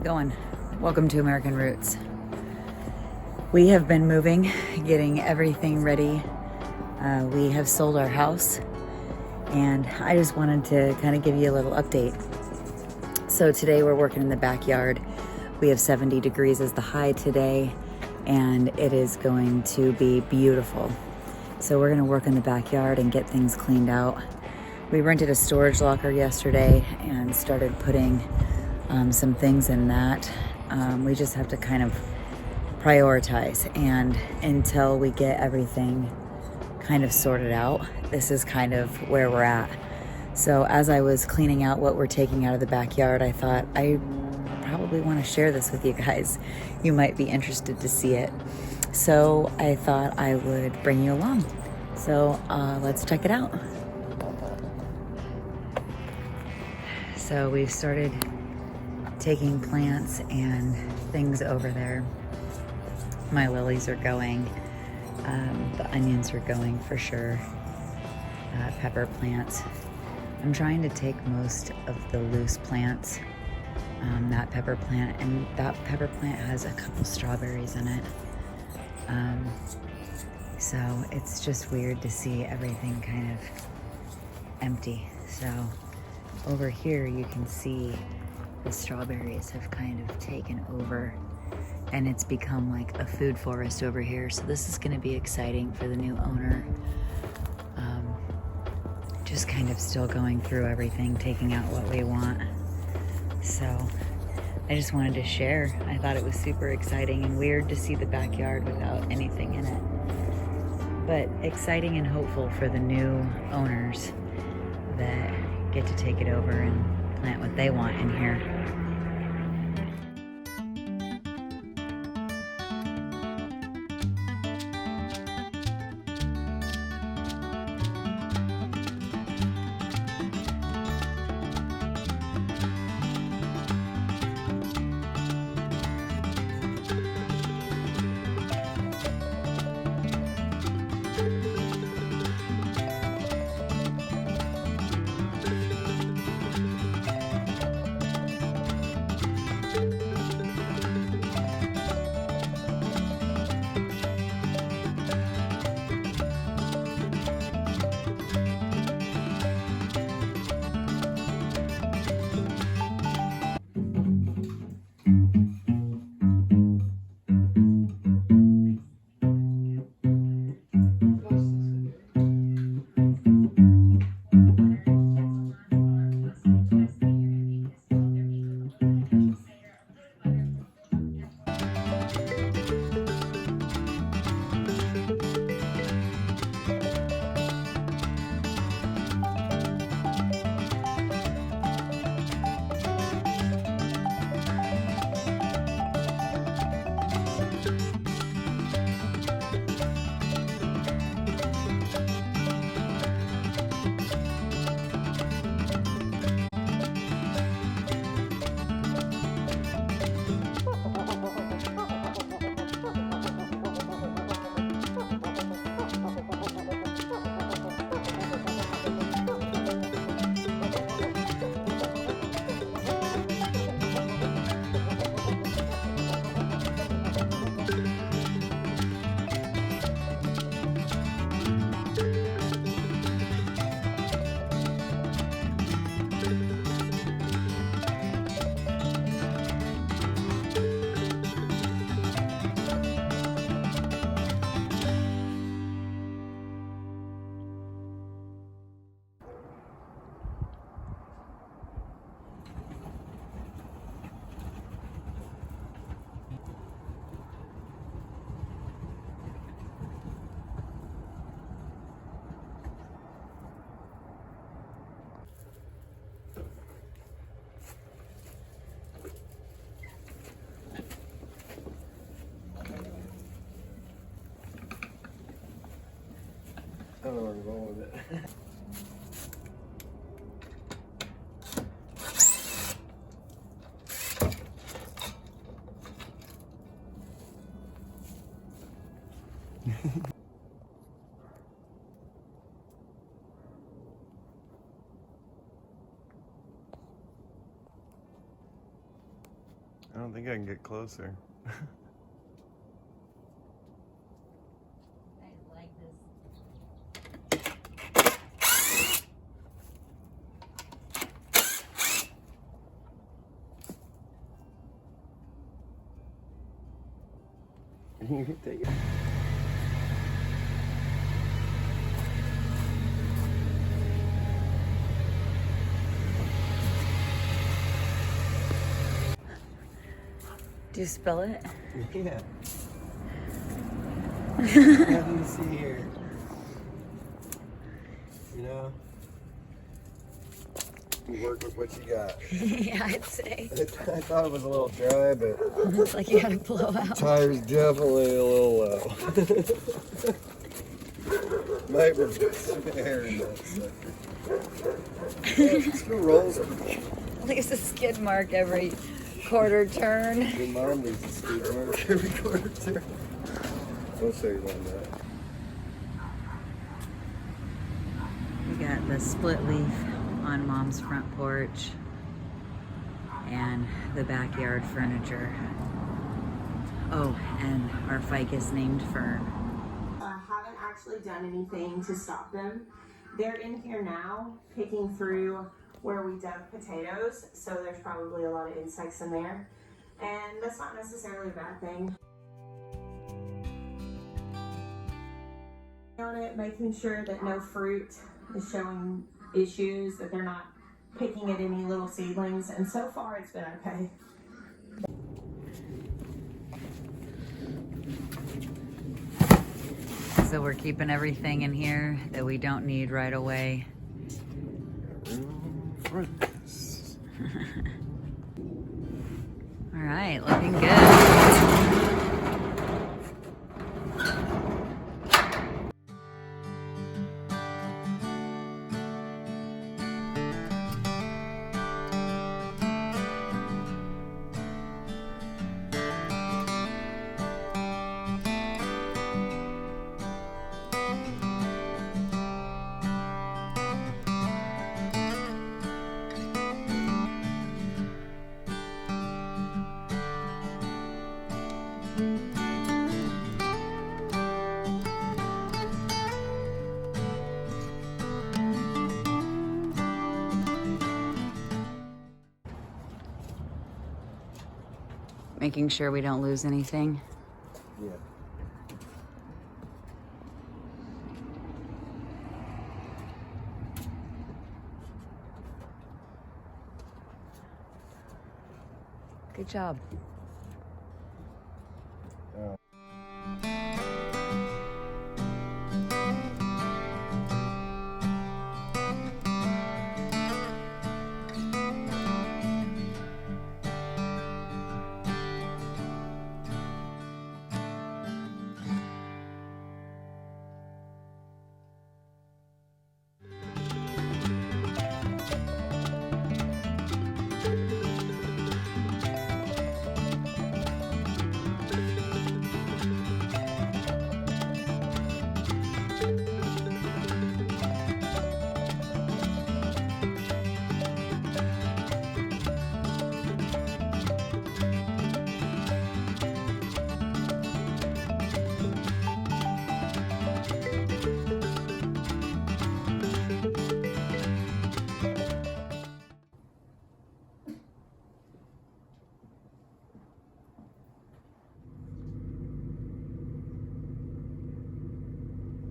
going? Welcome to American Roots. We have been moving, getting everything ready. We have sold our house, and I just wanted to kind of give you a little update. So today we're working in the backyard. We have 70 degrees as the high today, and it is going to be beautiful. So we're gonna work in the backyard and get things cleaned out. We rented a storage locker yesterday and started putting some things in that. We just have to kind of prioritize, and until we get everything kind of sorted out, this is kind of where we're at. So as I was cleaning out what we're taking out of the backyard, I thought I probably want to share this with you guys. You might be interested to see it. So I thought I would bring you along. So let's check it out. So we've started taking plants and things over there. My lilies are going. The onions are going for sure. Pepper plants. I'm trying to take most of the loose plants. That pepper plant has a couple strawberries in it. So it's just weird to see everything kind of empty. So over here you can see the strawberries have kind of taken over, and it's become like a food forest over here. So this is going to be exciting for the new owner. Just kind of still going through everything, taking out what we want. So I just wanted to share. I thought it was super exciting and weird to see the backyard without anything in it, but exciting and hopeful for the new owners that get to take it over and plant what they want in here. I don't know where I'm going with it. I don't think I can get closer. I like this. You can take it. Do you spill it? Yeah. Nothing to see here. You know? You work with what you got. Yeah, I'd say. I thought it was a little dry, but It's like you had to blow out. tire's definitely a little low. Might be air in that sucker. Still rolls. Leaves a skid mark every quarter turn. Your mom leaves a skid mark every quarter turn. I'll show you on that. We got the split leaf on Mom's front porch and the backyard furniture. Oh, and our ficus named Fern. Haven't actually done anything to stop them. They're in here now picking through where we dug potatoes, so there's probably a lot of insects in there, and that's not necessarily a bad thing. On it, making sure that no fruit is showing issues, that they're not picking at any little seedlings, and so far it's been okay. So we're keeping everything in here that we don't need right away. Room for this. All right, looking good. Making sure we don't lose anything. Yeah. Good job.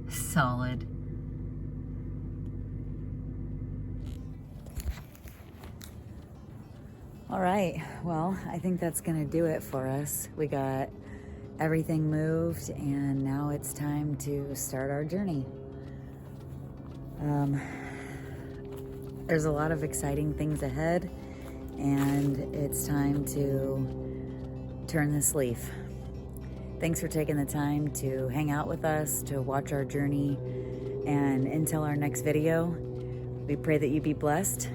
Solid. All right, well, I think that's gonna do it for us. We got everything moved and now it's time to start our journey. There's a lot of exciting things ahead and it's time to turn this leaf. Thanks for taking the time to hang out with us, to watch our journey, and until our next video, we pray that you be blessed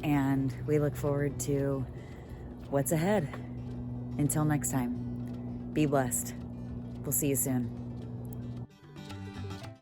and we look forward to what's ahead. Until next time, be blessed. We'll see you soon.